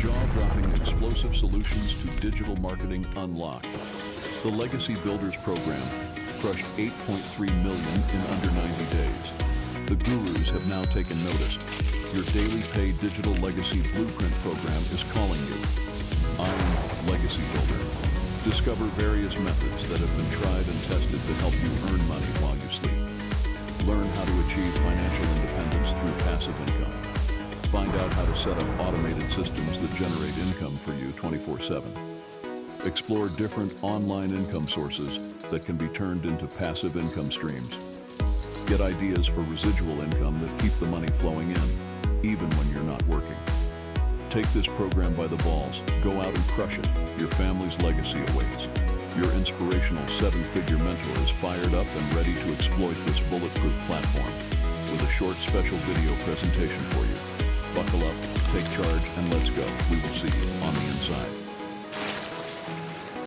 Jaw-dropping explosive solutions to digital marketing unlocked. The Legacy Builders program crushed 8.3 million in under 90 days. The gurus have now taken notice. Your daily pay digital legacy blueprint program is calling you. I am Legacy Builder. Discover various methods that have been tried and tested to help you earn money while you sleep. Learn how to achieve financial independence through passive income. Find out how to set up automated systems that generate income for you 24/7. Explore different online income sources that can be turned into passive income streams. Get ideas for residual income that keep the money flowing in, even when you're not working. Take this program by the balls. Go out and crush it. Your family's legacy awaits. Your inspirational 7-figure mentor is fired up and ready to exploit this bulletproof platform with a short special video presentation for you. Buckle up, take charge, and let's go. We will see you.